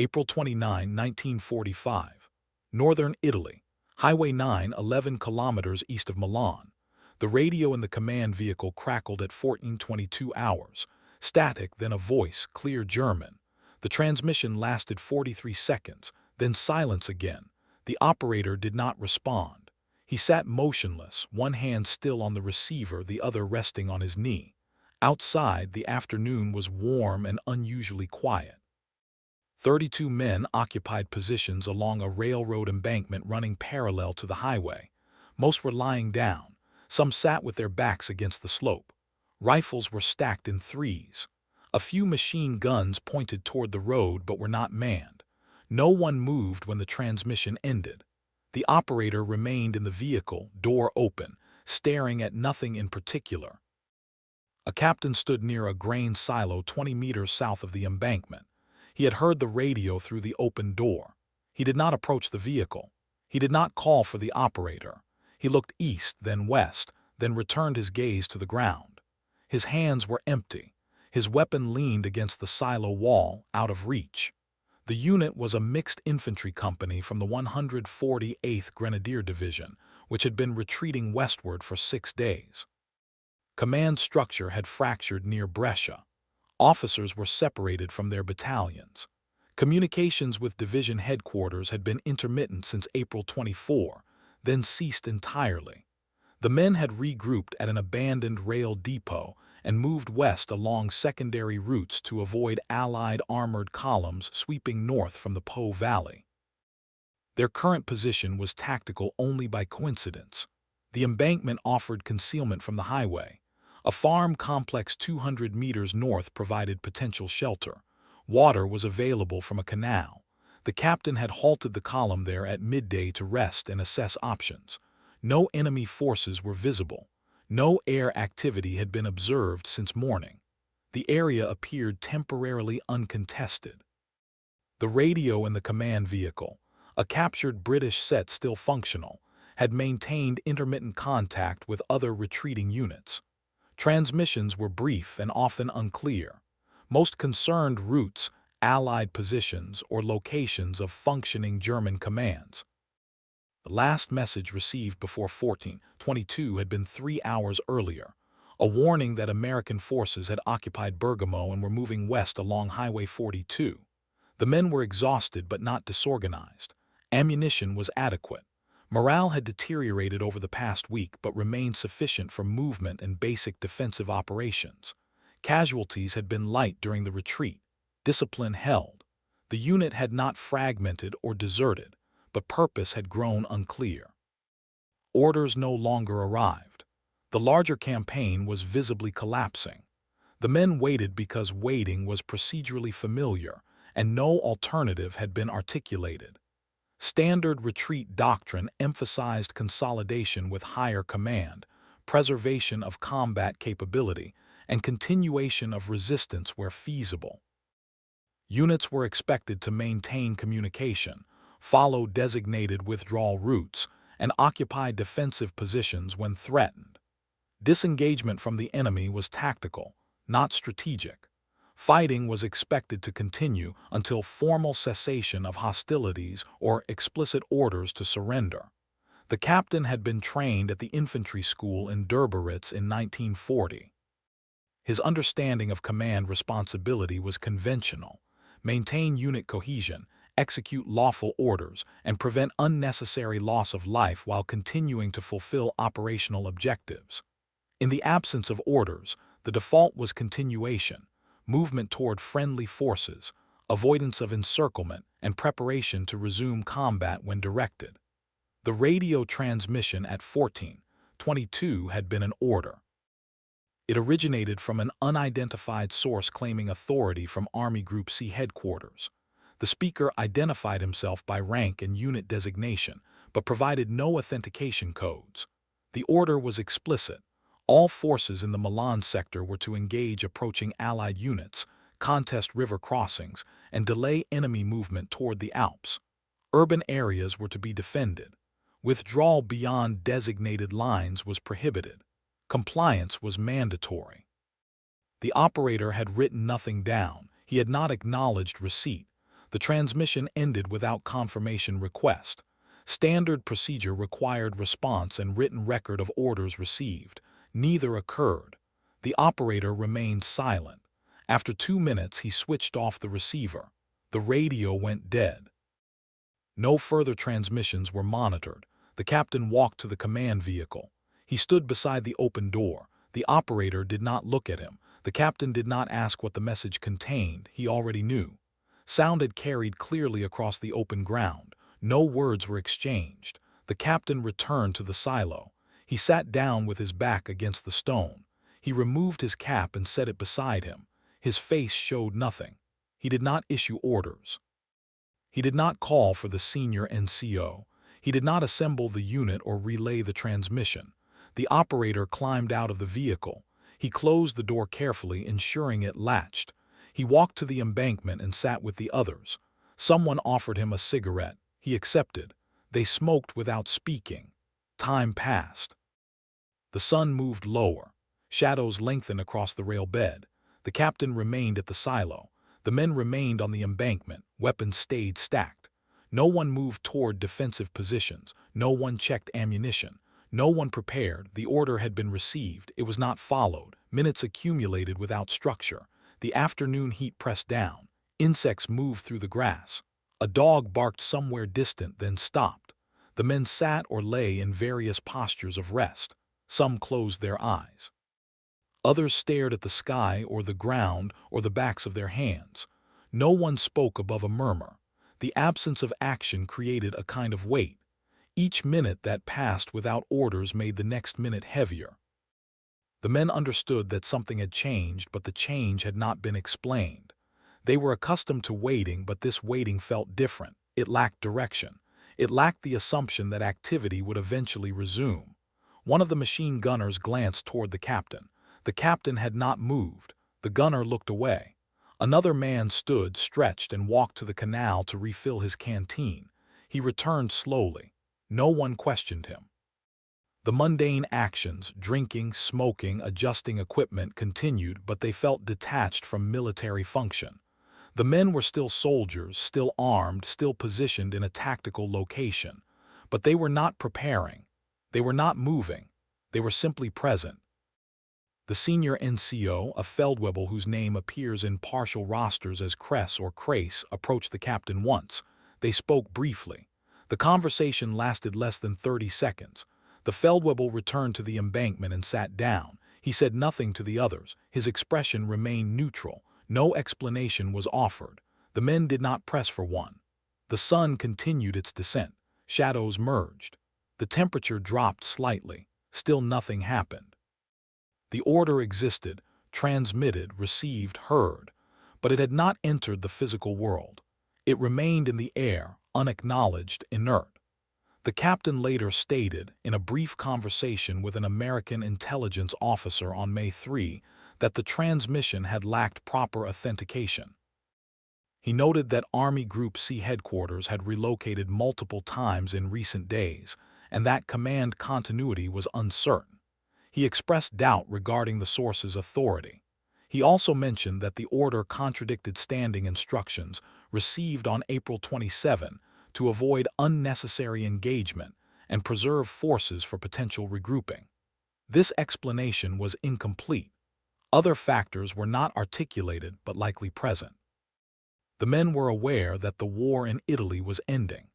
April 29, 1945. Northern Italy. Highway 9, 11 kilometers east of Milan. The radio in the command vehicle crackled at 14:22 hours. Static, then a voice, clear German. The transmission lasted 43 seconds, then silence again. The operator did not respond. He sat motionless, one hand still on the receiver, the other resting on his knee. Outside, the afternoon was warm and unusually quiet. 32 men occupied positions along a railroad embankment running parallel to the highway. Most were lying down. Some sat with their backs against the slope. Rifles were stacked in threes. A few machine guns pointed toward the road but were not manned. No one moved when the transmission ended. The operator remained in the vehicle, door open, staring at nothing in particular. A captain stood near a grain silo 20 meters south of the embankment. He had heard the radio through the open door. He did not approach the vehicle. He did not call for the operator. He looked east, then west, then returned his gaze to the ground. His hands were empty. His weapon leaned against the silo wall, out of reach. The unit was a mixed infantry company from the 148th Grenadier Division, which had been retreating westward for 6 days. Command structure had fractured near Brescia. Officers were separated from their battalions. Communications with division headquarters had been intermittent since April 24, then ceased entirely. The men had regrouped at an abandoned rail depot and moved west along secondary routes to avoid Allied armored columns sweeping north from the Po Valley. Their current position was tactical only by coincidence. The embankment offered concealment from the highway. A farm complex 200 meters north provided potential shelter. Water was available from a canal. The captain had halted the column there at midday to rest and assess options. No enemy forces were visible. No air activity had been observed since morning. The area appeared temporarily uncontested. The radio in the command vehicle, a captured British set still functional, had maintained intermittent contact with other retreating units. Transmissions were brief and often unclear. Most concerned routes, Allied positions, or locations of functioning German commands. The last message received before 14:22 had been 3 hours earlier, a warning that American forces had occupied Bergamo and were moving west along Highway 42. The men were exhausted but not disorganized. Ammunition was adequate. Morale had deteriorated over the past week but remained sufficient for movement and basic defensive operations. Casualties had been light during the retreat. Discipline held. The unit had not fragmented or deserted, but purpose had grown unclear. Orders no longer arrived. The larger campaign was visibly collapsing. The men waited because waiting was procedurally familiar, and no alternative had been articulated. Standard retreat doctrine emphasized consolidation with higher command, preservation of combat capability, and continuation of resistance where feasible. Units were expected to maintain communication, follow designated withdrawal routes, and occupy defensive positions when threatened. Disengagement from the enemy was tactical, not strategic. Fighting was expected to continue until formal cessation of hostilities or explicit orders to surrender. The captain had been trained at the infantry school in Derberitz in 1940. His understanding of command responsibility was conventional: maintain unit cohesion, execute lawful orders, and prevent unnecessary loss of life while continuing to fulfill operational objectives. In the absence of orders, the default was continuation, movement toward friendly forces, avoidance of encirclement, and preparation to resume combat when directed. The radio transmission at 14:22 had been an order. It originated from an unidentified source claiming authority from Army Group C headquarters. The speaker identified himself by rank and unit designation, but provided no authentication codes. The order was explicit. All forces in the Milan sector were to engage approaching Allied units, contest river crossings, and delay enemy movement toward the Alps. Urban areas were to be defended. Withdrawal beyond designated lines was prohibited. Compliance was mandatory. The operator had written nothing down. He had not acknowledged receipt. The transmission ended without confirmation request. Standard procedure required response and written record of orders received. Neither occurred. The operator remained silent. After 2 minutes, he switched off the receiver. The radio went dead. No further transmissions were monitored. The captain walked to the command vehicle. He stood beside the open door. The operator did not look at him. The captain did not ask what the message contained. He already knew. Sound had carried clearly across the open ground. No words were exchanged. The captain returned to the silo. He sat down with his back against the stone. He removed his cap and set it beside him. His face showed nothing. He did not issue orders. He did not call for the senior NCO. He did not assemble the unit or relay the transmission. The operator climbed out of the vehicle. He closed the door carefully, ensuring it latched. He walked to the embankment and sat with the others. Someone offered him a cigarette. He accepted. They smoked without speaking. Time passed. The sun moved lower. Shadows lengthened across the rail bed. The captain remained at the silo. The men remained on the embankment. Weapons stayed stacked. No one moved toward defensive positions. No one checked ammunition. No one prepared. The order had been received. It was not followed. Minutes accumulated without structure. The afternoon heat pressed down. Insects moved through the grass. A dog barked somewhere distant, then stopped. The men sat or lay in various postures of rest. Some closed their eyes. Others stared at the sky or the ground or the backs of their hands. No one spoke above a murmur. The absence of action created a kind of weight. Each minute that passed without orders made the next minute heavier. The men understood that something had changed, but the change had not been explained. They were accustomed to waiting, but this waiting felt different. It lacked direction. It lacked the assumption that activity would eventually resume. One of the machine gunners glanced toward the captain. The captain had not moved. The gunner looked away. Another man stood, stretched, and walked to the canal to refill his canteen. He returned slowly. No one questioned him. The mundane actions, drinking, smoking, adjusting equipment, continued, but they felt detached from military function. The men were still soldiers, still armed, still positioned in a tactical location. But they were not preparing. They were not moving. They were simply present. The senior NCO, a Feldwebel whose name appears in partial rosters as Kress or Krace, approached the captain once. They spoke briefly. The conversation lasted less than 30 seconds. The Feldwebel returned to the embankment and sat down. He said nothing to the others. His expression remained neutral. No explanation was offered. The men did not press for one. The sun continued its descent. Shadows merged. The temperature dropped slightly. Still nothing happened. The order existed, transmitted, received, heard, but it had not entered the physical world. It remained in the air, unacknowledged, inert. The captain later stated, in a brief conversation with an American intelligence officer on May 3, that the transmission had lacked proper authentication. He noted that Army Group C headquarters had relocated multiple times in recent days, and that command continuity was uncertain. He expressed doubt regarding the source's authority. He also mentioned that the order contradicted standing instructions received on April 27 to avoid unnecessary engagement and preserve forces for potential regrouping. This explanation was incomplete. Other factors were not articulated but likely present. The men were aware that the war in Italy was ending.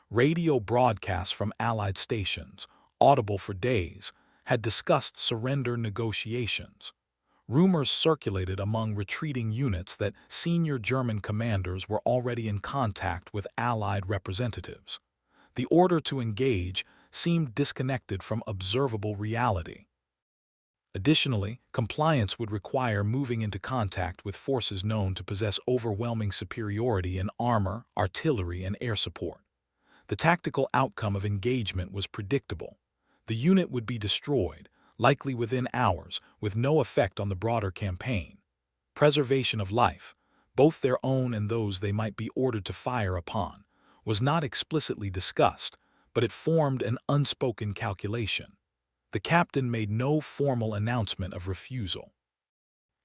Radio broadcasts from Allied stations, audible for days, had discussed surrender negotiations. Rumors circulated among retreating units that senior German commanders were already in contact with Allied representatives. The order to engage seemed disconnected from observable reality. Additionally, compliance would require moving into contact with forces known to possess overwhelming superiority in armor, artillery, and air support. The tactical outcome of engagement was predictable. The unit would be destroyed, likely within hours, with no effect on the broader campaign. Preservation of life, both their own and those they might be ordered to fire upon, was not explicitly discussed, but it formed an unspoken calculation. The captain made no formal announcement of refusal.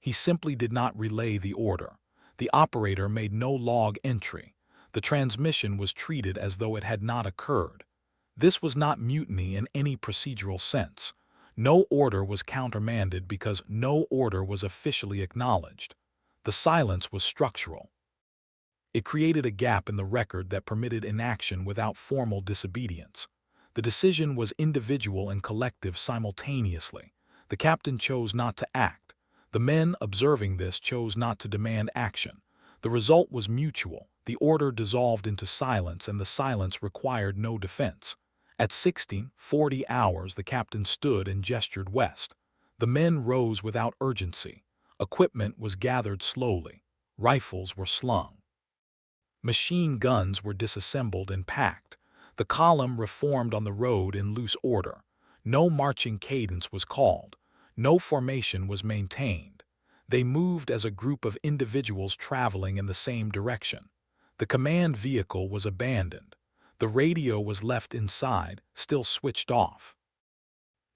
He simply did not relay the order. The operator made no log entry. The transmission was treated as though it had not occurred. This was not mutiny in any procedural sense. No order was countermanded because no order was officially acknowledged. The silence was structural. It created a gap in the record that permitted inaction without formal disobedience. The decision was individual and collective simultaneously. The captain chose not to act. The men observing this chose not to demand action. The result was mutual. The order dissolved into silence, and the silence required no defense. At 16:40 hours, the captain stood and gestured west. The men rose without urgency. Equipment was gathered slowly. Rifles were slung. Machine guns were disassembled and packed. The column reformed on the road in loose order. No marching cadence was called. No formation was maintained. They moved as a group of individuals traveling in the same direction. The command vehicle was abandoned. The radio was left inside, still switched off.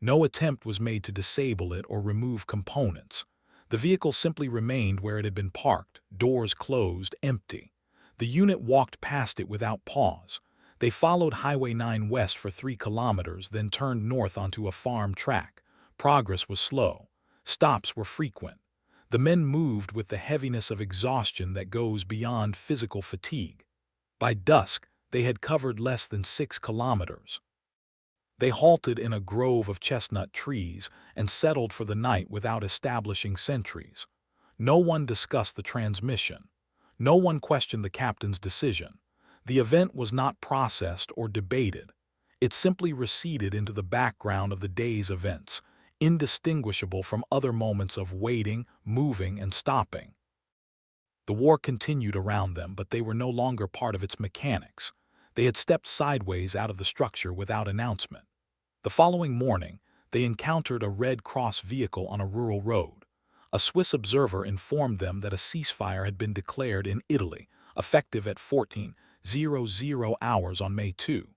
No attempt was made to disable it or remove components. The vehicle simply remained where it had been parked, doors closed, empty. The unit walked past it without pause. They followed Highway 9 west for 3 kilometers, then turned north onto a farm track. Progress was slow. Stops were frequent. The men moved with the heaviness of exhaustion that goes beyond physical fatigue. By dusk, they had covered less than 6 kilometers. They halted in a grove of chestnut trees and settled for the night without establishing sentries. No one discussed the transmission. No one questioned the captain's decision. The event was not processed or debated. It simply receded into the background of the day's events, indistinguishable from other moments of waiting, moving, and stopping. The war continued around them, but they were no longer part of its mechanics. They had stepped sideways out of the structure without announcement. The following morning, they encountered a Red Cross vehicle on a rural road. A Swiss observer informed them that a ceasefire had been declared in Italy, effective at 14:00 hours on May 2.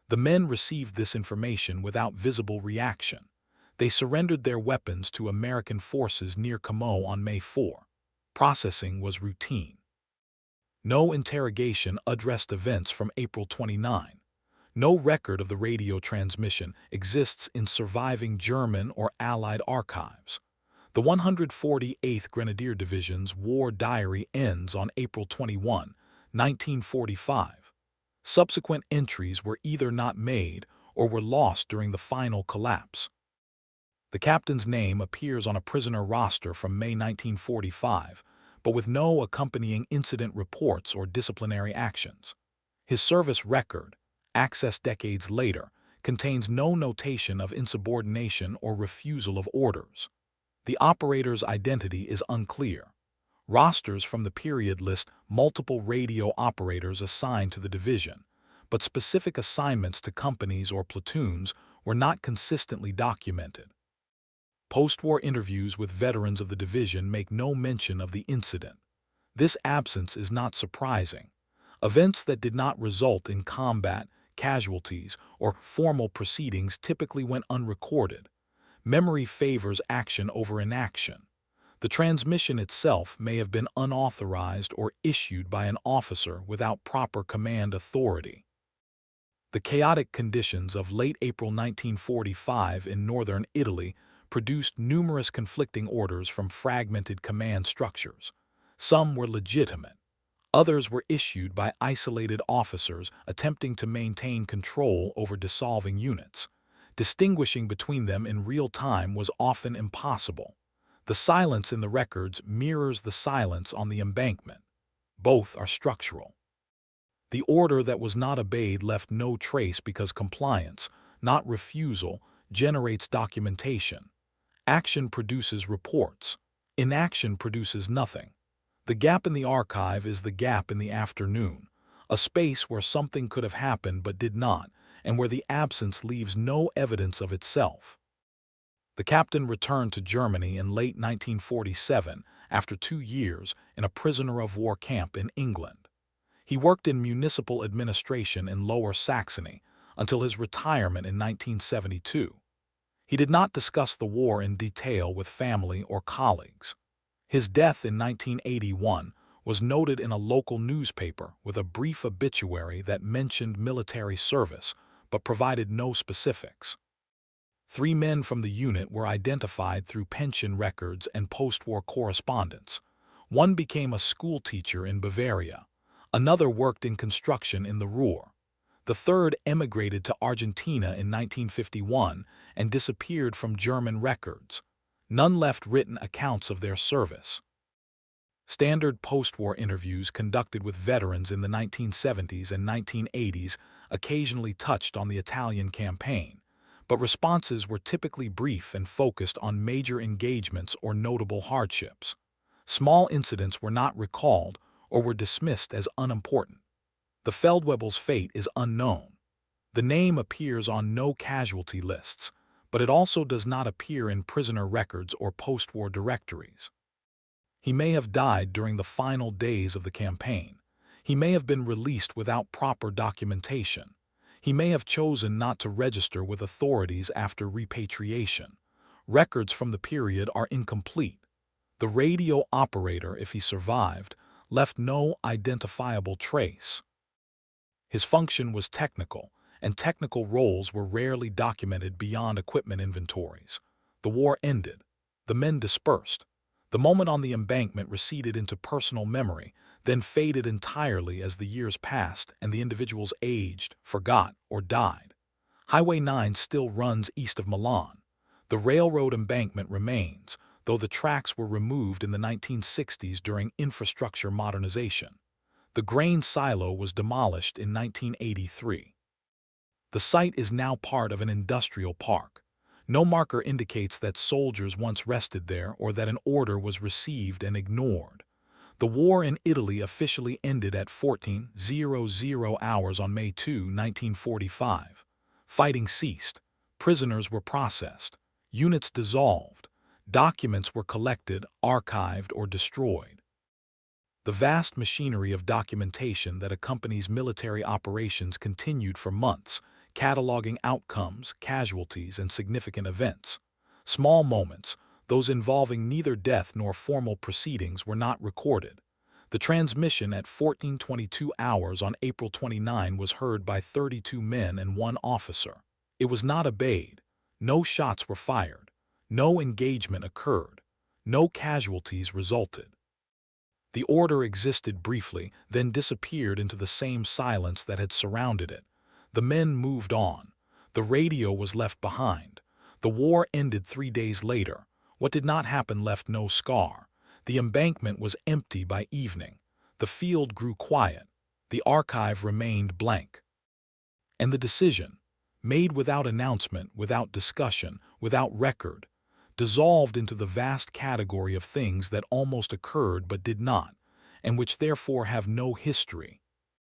The men received this information without visible reaction. They surrendered their weapons to American forces near Como on May 4. Processing was routine. No interrogation addressed events from April 29. No record of the radio transmission exists in surviving German or Allied archives. The 148th Grenadier Division's war diary ends on April 21, 1945. Subsequent entries were either not made or were lost during the final collapse. The captain's name appears on a prisoner roster from May 1945, but with no accompanying incident reports or disciplinary actions. His service record, accessed decades later, contains no notation of insubordination or refusal of orders. The operator's identity is unclear. Rosters from the period list multiple radio operators assigned to the division, but specific assignments to companies or platoons were not consistently documented. Post-war interviews with veterans of the division make no mention of the incident. This absence is not surprising. Events that did not result in combat, casualties, or formal proceedings typically went unrecorded. Memory favors action over inaction. The transmission itself may have been unauthorized or issued by an officer without proper command authority. The chaotic conditions of late April 1945 in northern Italy produced numerous conflicting orders from fragmented command structures. Some were legitimate. Others were issued by isolated officers attempting to maintain control over dissolving units. Distinguishing between them in real time was often impossible. The silence in the records mirrors the silence on the embankment. Both are structural. The order that was not obeyed left no trace because compliance, not refusal, generates documentation. Action produces reports. Inaction produces nothing. The gap in the archive is the gap in the afternoon, a space where something could have happened but did not, and where the absence leaves no evidence of itself. The captain returned to Germany in late 1947 after 2 years in a prisoner of war camp in England. He worked in municipal administration in Lower Saxony until his retirement in 1972. He did not discuss the war in detail with family or colleagues. His death in 1981 was noted in a local newspaper with a brief obituary that mentioned military service but provided no specifics. 3 men from the unit were identified through pension records and post-war correspondence. One became a school teacher in Bavaria. Another worked in construction in the Ruhr. The third emigrated to Argentina in 1951 and disappeared from German records. None left written accounts of their service. Standard post-war interviews conducted with veterans in the 1970s and 1980s occasionally touched on the Italian campaign, but responses were typically brief and focused on major engagements or notable hardships. Small incidents were not recalled or were dismissed as unimportant. The Feldwebel's fate is unknown. The name appears on no casualty lists, but it also does not appear in prisoner records or post-war directories. He may have died during the final days of the campaign. He may have been released without proper documentation. He may have chosen not to register with authorities after repatriation. Records from the period are incomplete. The radio operator, if he survived, left no identifiable trace. His function was technical, and technical roles were rarely documented beyond equipment inventories. The war ended. The men dispersed. The moment on the embankment receded into personal memory, then faded entirely as the years passed and the individuals aged, forgot, or died. Highway 9 still runs east of Milan. The railroad embankment remains, though the tracks were removed in the 1960s during infrastructure modernization. The grain silo was demolished in 1983. The site is now part of an industrial park. No marker indicates that soldiers once rested there or that an order was received and ignored. The war in Italy officially ended at 14:00 hours on May 2, 1945. Fighting ceased. Prisoners were processed. Units dissolved. Documents were collected, archived, or destroyed. The vast machinery of documentation that accompanies military operations continued for months, cataloging outcomes, casualties, and significant events. Small moments, those involving neither death nor formal proceedings, were not recorded. The transmission at 14:22 hours on April 29 was heard by 32 men and 1 officer. It was not obeyed. No shots were fired. No engagement occurred. No casualties resulted. The order existed briefly, then disappeared into the same silence that had surrounded it. The men moved on. The radio was left behind. The war ended 3 days later. What did not happen left no scar. The embankment was empty by evening. The field grew quiet. The archive remained blank. And the decision, made without announcement, without discussion, without record, dissolved into the vast category of things that almost occurred but did not, and which therefore have no history,